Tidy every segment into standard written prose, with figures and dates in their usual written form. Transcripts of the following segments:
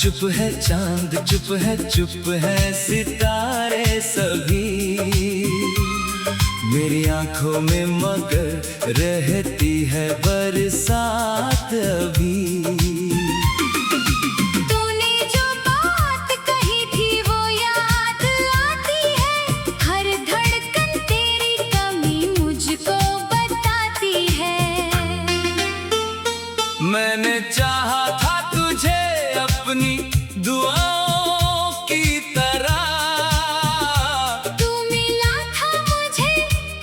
चुप है चांद, चुप है सितारे सभी। मेरी आंखों में मगर रहती है बरसात अभी। तूने जो बात कही थी वो याद आती है, हर धड़कन तेरी कमी मुझको बताती है। मैंने चाहा था तुझे अपनी दुआओं की तरह, तू मिला था मुझे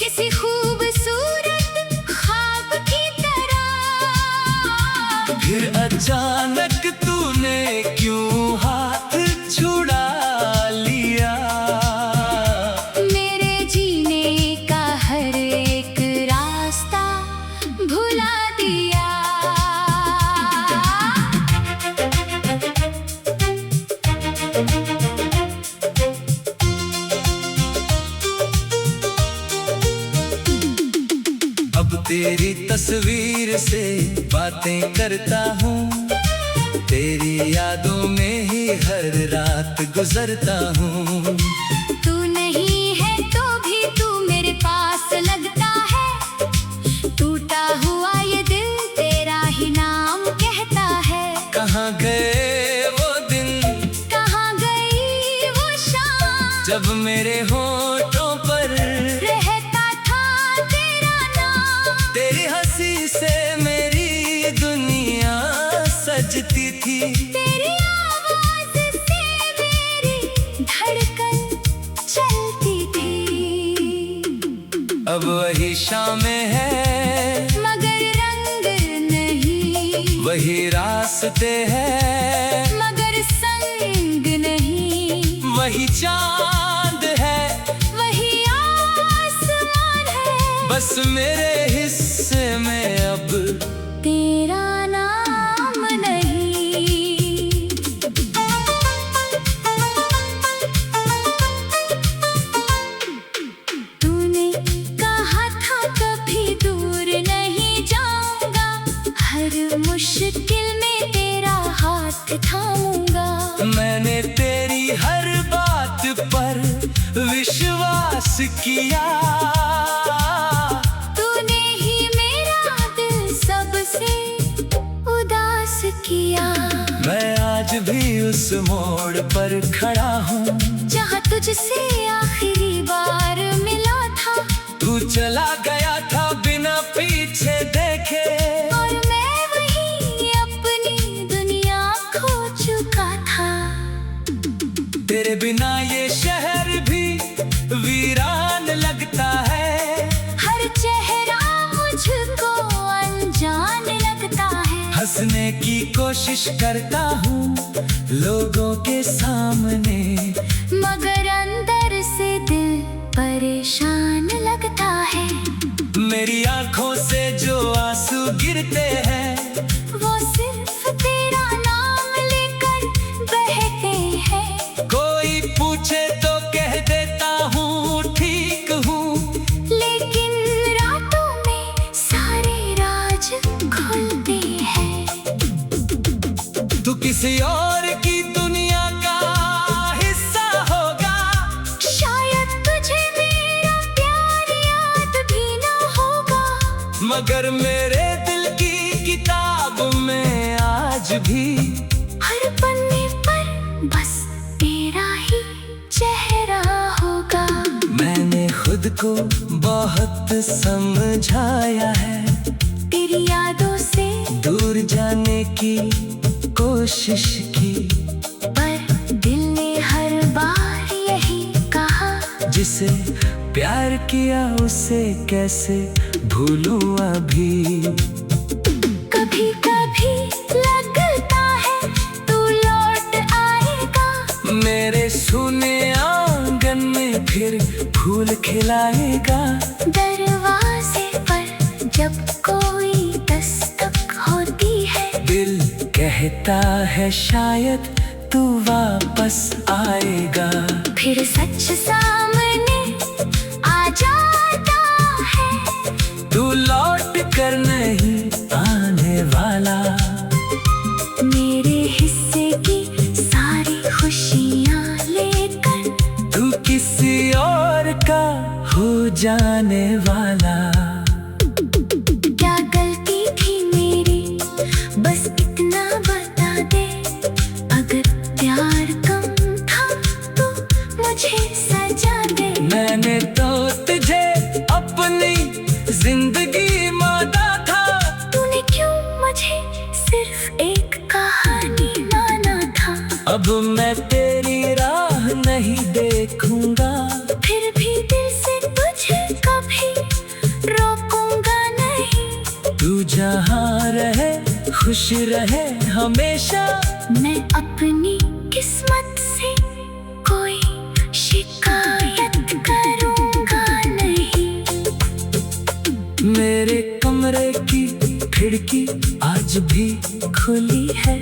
किसी खूबसूरत ख्वाब की तरह। फिर अचानक तूने क्यों हाथ छुड़ा लिया। मेरे जीने का हर एक रास्ता भुला दिया। अब तेरी तस्वीर से बातें करता हूँ, तेरी यादों में ही हर रात गुजरता हूँ। तू नहीं है तो भी तू मेरे पास लगता है, टूटा हुआ ये दिल तेरा ही नाम कहता है। कहाँ गए वो दिन, कहाँ गई वो शाम, जब मेरे होठों पर रहता था तेरा नाम। तेरी हंसी से मेरी दुनिया सजती थी, तेरी आवाज से मेरी धड़कन चलती थी। अब वही शामें हैं मगर रंग नहीं, वही रास्ते हैं मगर संग नहीं। वही चांद है वही आसमान है, बस मेरे हिस्से में अब तेरा नाम नहीं। तूने कहा था कभी दूर नहीं जाऊंगा, हर मुश्किल में तेरा हाथ थामूंगा। मैंने तेरी हर बात पर विश्वास किया। तूने ही मेरा दिल सबसे उदास किया। मैं आज भी उस मोड़ पर खड़ा हूँ, जहाँ तुझसे आखिरी बार मिला था, तू चला गया था बिना पीछे देखे। और मैं वही अपनी दुनिया खो चुका था। तेरे बिना ये शहर भी वीरान लगता है, हर चेहरा मुझको अनजान लगता है। हंसने की कोशिश करता हूँ लोगों के सामने, मगर अंदर से दिल परेशान लगता है। मेरी आंखों से जो आंसू गिरते हैं वो सिर्फ तेरा नाम लेकर बहते हैं। कोई पूछे तो कह देता हूँ ठीक हूँ, लेकिन रातों में सारे राज खुलते हैं। तू किसी और की दुनिया का हिस्सा होगा, शायद तुझे मेरा प्यार याद भी ना होगा, मगर मेरे दिल की किताब में आज भी हर पन्ने पर बस तेरा ही चेहरा होगा। मैंने खुद को बहुत समझाया है, तेरी यादों से दूर जाने की कोशिश की, पर दिल ने हर बार यही कहा, जिसे प्यार किया उसे कैसे भूलूं अभी। कभी कभी लगता है तू लौट आएगा, मेरे सूने आंगन में फिर फूल खिलाएगा। दरवाजे पर जब कोई दस्तक होती है, दिल कहता है शायद तू वापस आएगा। फिर सच सामने आ जाता है, तू लौट कर नहीं आने वाला। मेरे हिस्से की जाने वाला। क्या गलती थी मेरी, बस इतना बता दे। अगर प्यार कम था तो मुझे सजा दे। मैंने तो तुझे अपनी जिंदगी माना था। तूने क्यों मुझे सिर्फ एक कहानी माना था। अब मैं तेरी राह नहीं देखूंगा, फिर भी दिल से तुझे कभी रोकूंगा नहीं। तू जहाँ रहे खुश रहे हमेशा। मैं अपनी किस्मत से कोई शिकायत करूंगा नहीं। मेरे कमरे की खिड़की आज भी खुली है।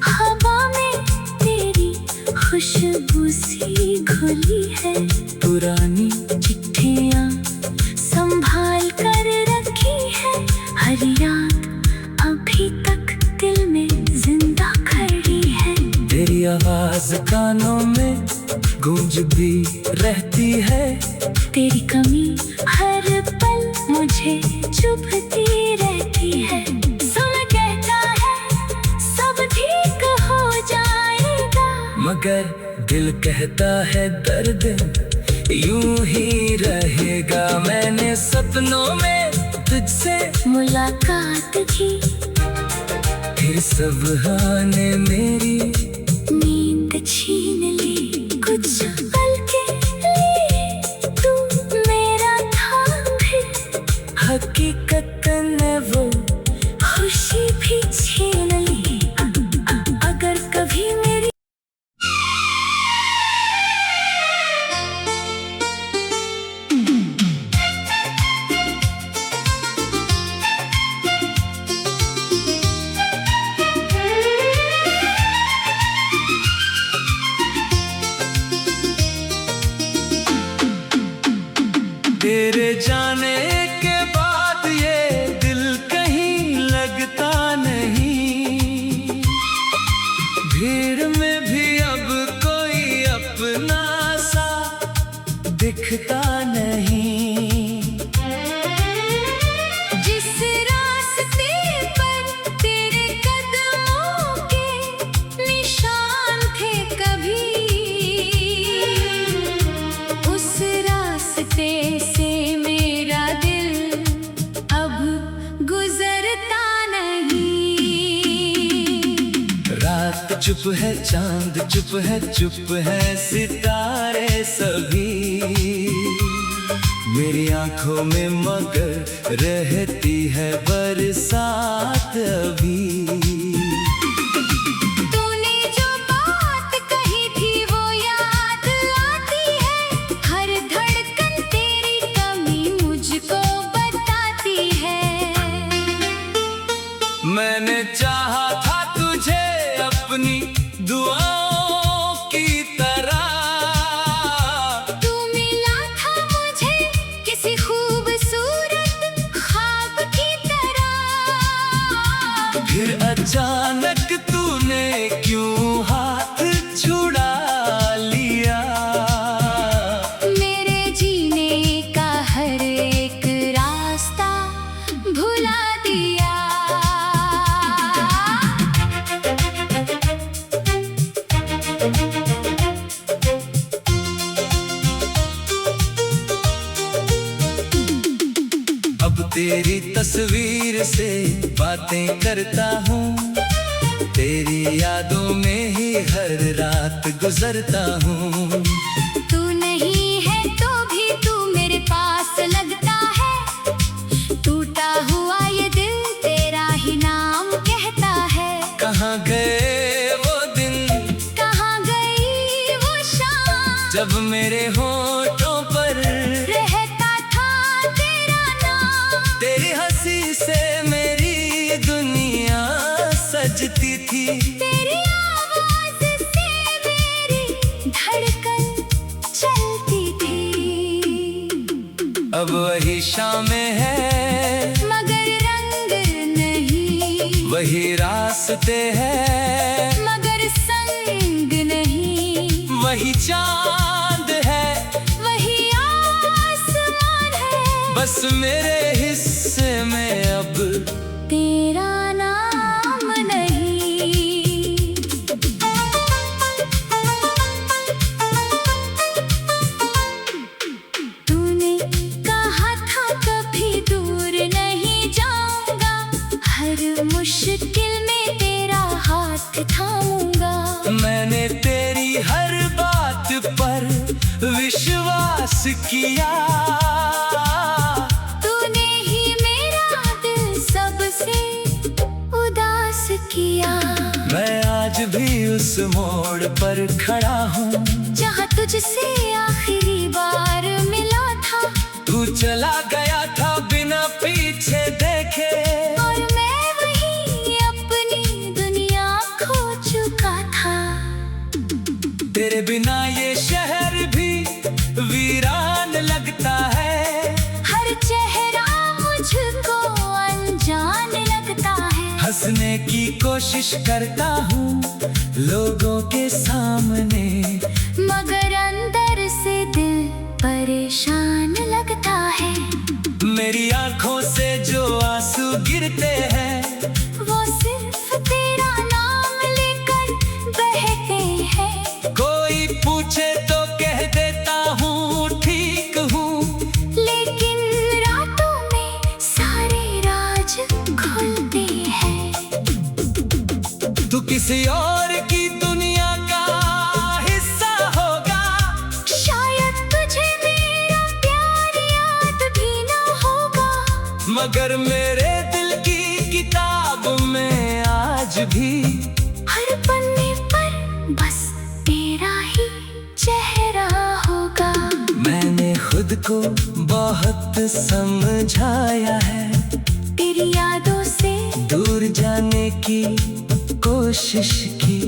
हवा में तेरी खुशबू सी घुली है। पुरानी चिट्ठियाँ संभाल कर रखी है। हर याद अभी तक दिल में जिंदा खड़ी है। तेरी आवाज कानों में गूंज भी रहती है। तेरी कमी हर पल मुझे चुभती रहती है। सुन कहता है सब ठीक हो जाएगा, मगर दिल कहता है दर्द यूं ही रहेगा। मैंने सपनों में तुझसे मुलाकात की, फिर सुबह ने मेरी नींद छीन ली। कुछ पल के लिए तू मेरा था, फिर हकीकत ने वो खुशी भी छीन ली। अगर कभी मेरी तेरे जाने के बाद ये दिल कहीं लगता नहीं। भीड़ में भी अब कोई अपना सा दिखता नहीं। जिस रास्ते पर तेरे कदमों के निशान थे कभी, उस रास्ते से मेरा दिल अब गुजरता नहीं। रात चुप है, चांद चुप है, चुप है सितारे सभी। मेरी आंखों में मगर रहती है बरसात अभी। तूने जो बात कही थी वो याद आती है। हर धड़कन तेरी कमी मुझको बताती है। मैंने चाहा था तुझे अपनी दुआओं की तरह। तू मिला था मुझे किसी खूबसूरत ख्वाब की तरह। फिर अचानक तूने क्यों हाथ छुड़ा लिया। मेरे जीने का हर एक रास्ता भुला दिया। अब तेरी तस्वीर से बातें करता हूँ। तेरी यादों में ही हर रात गुजरता हूँ। तू नहीं है तो भी तू मेरे पास लगता है। टूटा हुआ ये दिल तेरा ही नाम कहता है। कहाँ गए वो दिन, कहाँ गई वो शाम, जब मेरे होठों पर रहता था तेरा नाम। तेरी हंसी से मेरी दुनिया सजती थी। तेरी आवाज से मेरी धड़कन चलती थी। अब वही शामें है मगर रंग नहीं, वही रास्ते हैं मगर संग नहीं। वही चांद है वही आसमान बस मेरे हिस्से में अब तेरा नाम नहीं। तूने कहा था कभी दूर नहीं जाऊंगा, हर मुश्किल में तेरा हाथ थामूंगा। मैंने तेरी हर बात पर विश्वास किया, तूने ही मेरा दिल सबसे उदास किया। मैं आज भी उस मोड़ पर खड़ा हूँ जहाँ तुझसे आखिरी बार मिला था। तू चला गया था बिना पीछे देखे, और मैं वही अपनी दुनिया खो चुका था। तेरे बिना ये शहर भी वीरान लगता है, हर चेहरा मुझको अनजान लगता है। हंसने की कोशिश करता हूँ लोगों के सामने, मगर अंदर से दिल परेशान लगता है। मेरी आंखों से जो आंसू गिरते हैं वो सिर्फ तेरा नाम लेकर बहते हैं। कोई पूछे तो कह देता हूँ ठीक हूँ, लेकिन रातों में सारे राज खुलते हैं। तू किसी और की दुनिया का हिस्सा होगा, शायद तुझे मेरा प्यार याद भी ना होगा, मगर मेरे दिल की किताब में आज भी हर पन्ने पर बस तेरा ही चेहरा होगा। मैंने खुद को बहुत समझाया है, तेरी यादों से दूर जाने की कोशिश की,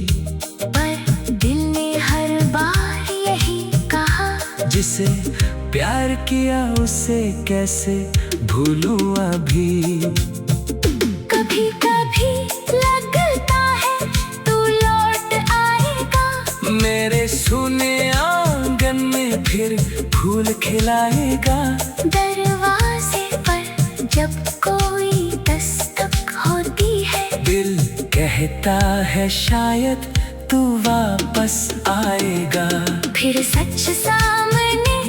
पर दिल ने हर बार यही कहा, जिसे प्यार किया उसे कैसे भूलूं अभी। कभी कभी लगता है तू लौट आएगा, मेरे सूने आंगन में फिर फूल खिलाएगा। दरवाजे पर जब कोई दस्तक होती है, दिल कहता है शायद तू वापस आएगा। फिर सच सामने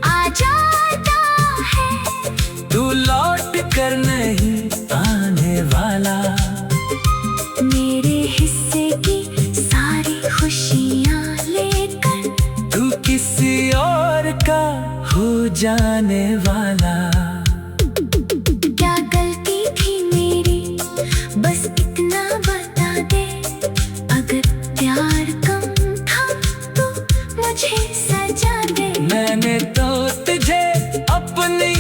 आ जाता है, तू लौट कर नहीं आने वाला, मेरे हिस्से की सारी खुशियाँ लेकर तू किसी और का हो जाने वाला। क्या गलती थी मेरी बस इतना बता दे, अगर प्यार कम था तो मुझे सजा दे। मैंने तो तुझे अपनी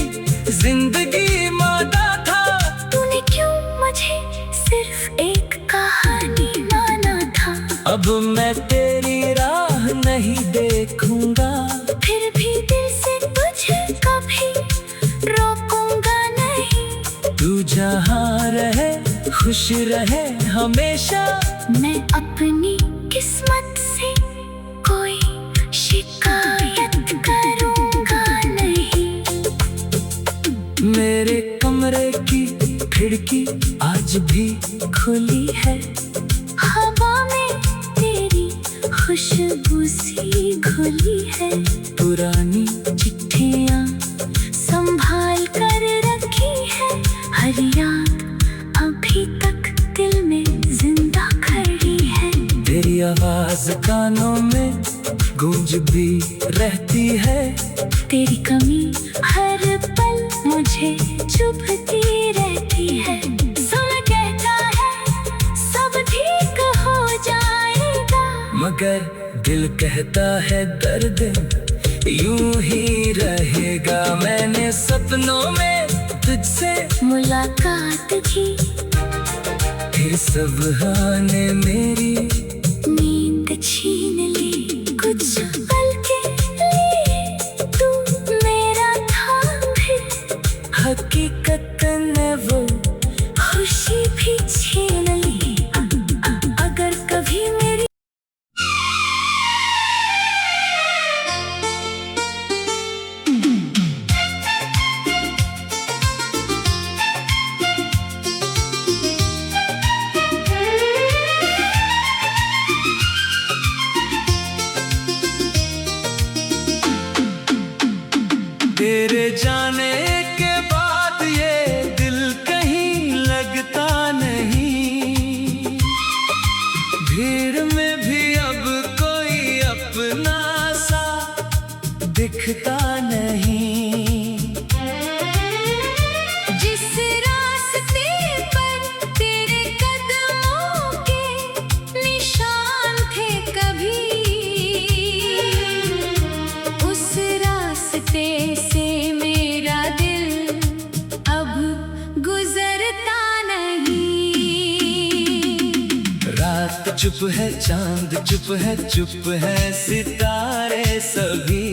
जिंदगी माना था, तूने क्यों मुझे सिर्फ एक कहानी माना था। अब मैं तेरी राह नहीं देखूंगा, फिर भी दिल से तुझे कभी रोकूंगा नहीं। तू जहाँ रहे खुश रहे हमेशा, मैं अपनी किस्मत से कोई शिकायत करूंगा नहीं। मेरे कमरे की खिड़की आज भी खुली है, हवा में तेरी खुशबू सी घुली है। पुरानी चिट्ठियाँ संभाल कर रखी है, हर याद अभी तक दिल में जिंदा खड़ी है। तेरी आवाज कानों में गूंज भी रहती है, तेरी कमी हर पल मुझे चुभती रहती है। समय कहता है सब ठीक हो जाएगा, मगर दिल कहता है दर्द यूं ही रहेगा। मैंने सपनों में तुझसे मुलाकात की, फिर सुबह ने मेरी नींद छीन ली। कुछ पल के लिए तू मेरा था, फिर हकीकत ने वो खुशी भी छीन ली। अगर कभी मेरी चुप है चांद, चुप है सितारे सभी।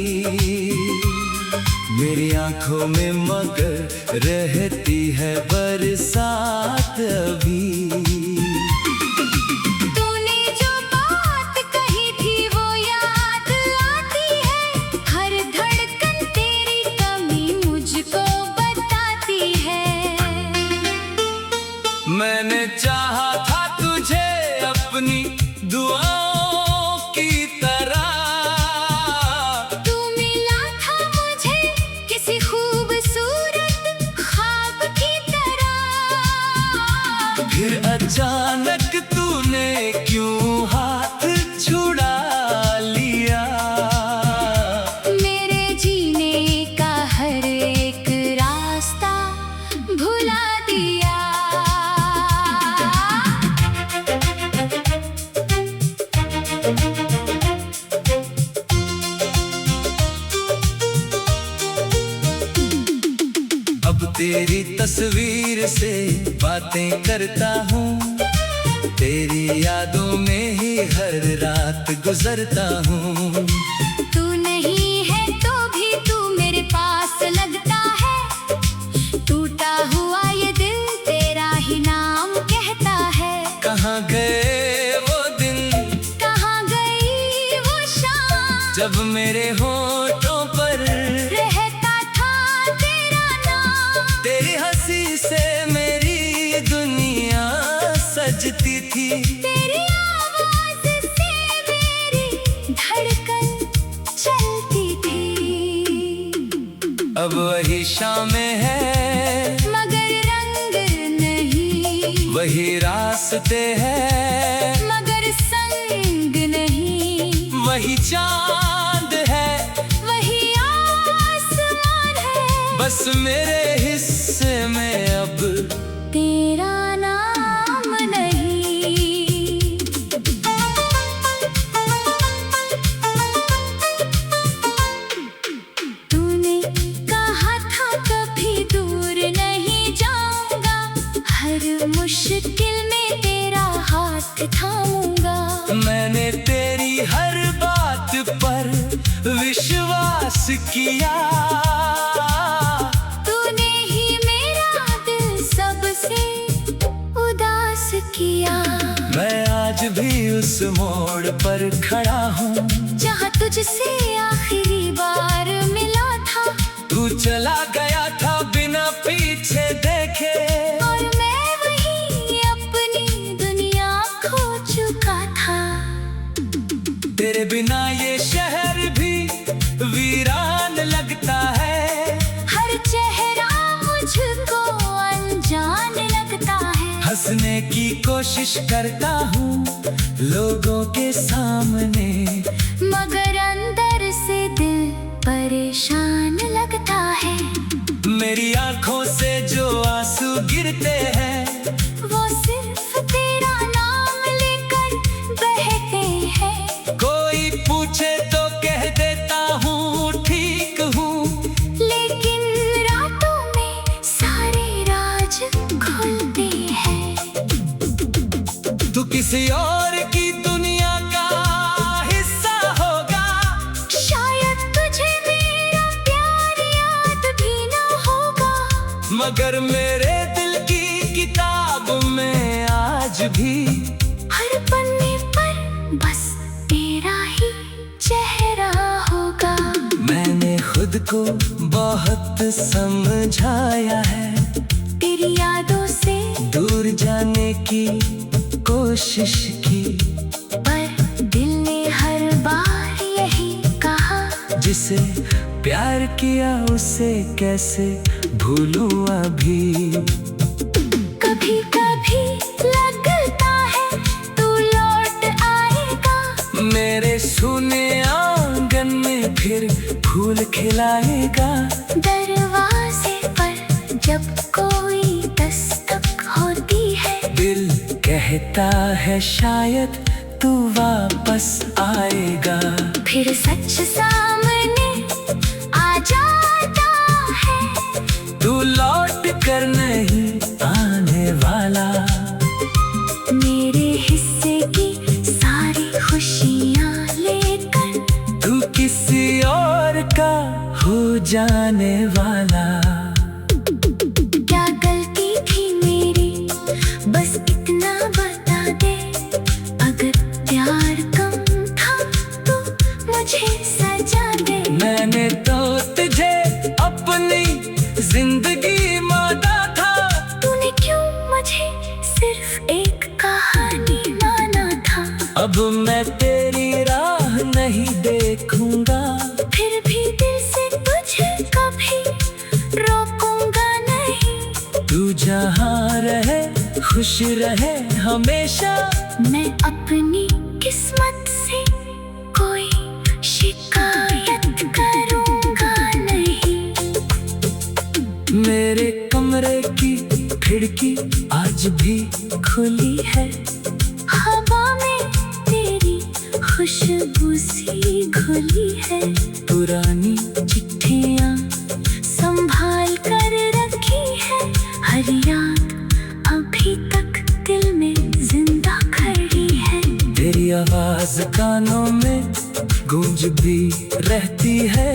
मेरी आंखों में मगर रहती है बरसात अभी। तूने जो बात कही थी वो याद आती है, हर धड़कन तेरी कमी मुझको बताती है। मैंने चाहा था तुझे अपनी दुआओं की तरह, तू मिला था मुझे किसी खूबसूरत ख्वाब की तरह। फिर अचानक तूने क्यों हाथ छुड़ा लिया। मेरे जीने का हर एक रास्ता भुला दिया। अब तेरी तस्वीर से बातें करता हूँ, तेरी यादों में ही हर रात गुजरता हूँ। तू नहीं है तो भी तू मेरे पास लगता है, टूटा हुआ ये दिल तेरा ही नाम कहता है। कहाँ गए वो दिन, कहाँ गई वो शाम, जब मेरे होठों पर रहता था तेरा नाम। तेरी हंसी से मेरी दुनिया सजती थी, तेरी आवाज से मेरी धड़कन चलती थी। अब वही शामें हैं मगर रंग नहीं, वही रास्ते हैं मगर संग नहीं। वही चांद है वही आसमान है, बस मेरे हिस्से में अब तेरा नाम नहीं। तूने कहा था कभी दूर नहीं जाऊंगा, हर मुश्किल में तेरा हाथ थामूंगा। मैंने तेरी हर बात पर विश्वास किया। तूने ही मेरा दिल सबसे उदास किया। मैं आज भी उस मोड़ पर खड़ा हूँ, जहाँ तुझसे आखिरी बार मिला था। तू चला गया था बिना पीछे देखे, और मैं वही अपनी दुनिया खो चुका था। तेरे बिना ये शहर भी वीरान लगता है। हर चेहरा मुझको अनजान लगता है। हंसने की कोशिश करता हूँ लोगों के सामने, मगर अंदर से दिल परेशान लगता है। मेरी आंखों से जो आंसू गिरते हैं वो सिर्फ तेरा नाम लेकर बहते हैं। कोई पूछे तो कह देता हूँ ठीक हूँ, लेकिन रातों में सारे राज खुलते हैं। तू किसी और की दुनिया का हिस्सा होगा, शायद तुझे मेरा प्यार याद भी ना होगा, मगर मेरे दिल की किताब में आज भी हर पन्ने पर बस तेरा ही चेहरा होगा। मैंने खुद को बहुत समझाया है, तेरी यादों से दूर जाने की कोशिश की, पर दिल ने हर बार यही कहा, जिसे प्यार किया उसे कैसे भूलूं अभी। कभी कभी लगता है तू लौट आएगा, मेरे सूने आंगन में फिर फूल खिलाएगा। दरवाजे पर जब कोई दस्तक होती है, दिल कहता है शायद तू वापस आएगा। फिर सच सामने आ जाता है, तू लौट कर नहीं आने वाला। मेरे हिस्से की जाने वाला। क्या गलती थी मेरी, बस इतना बता दे। अगर प्यार कम था तो मुझे सजा दे। मैंने तो तुझे अपनी जिंदगी माना था। तूने क्यों मुझे सिर्फ एक कहानी माना था। अब मैं तेरी राह नहीं देखूंगा। फिर भी दिल से तुझे कभी रोकूंगा नहीं। तू जहाँ रहे खुश रहे हमेशा। मैं अपनी किस्मत से कोई शिकायत करूंगा नहीं। मेरे कमरे की खिड़की आज भी खुली है। हवा में तेरी खुशबू सी घुली है। पुरानी चिट्ठियाँ संभाल कर रखी है। हर याद अभी तक दिल में जिंदा खड़ी है। तेरी आवाज कानों में गूंज भी रहती है।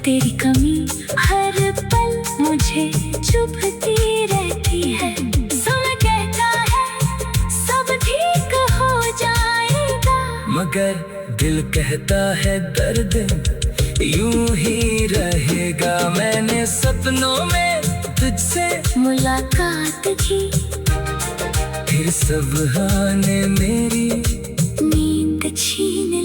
तेरी कमी हर पल मुझे चुभती रहती है। समय कहता है सब ठीक हो जाएगा, मगर दिल कहता है दर्द यूं ही रहेगा। मैंने सपनों में तुझसे मुलाकात की, फिर सुबह ने मेरी नींद छीन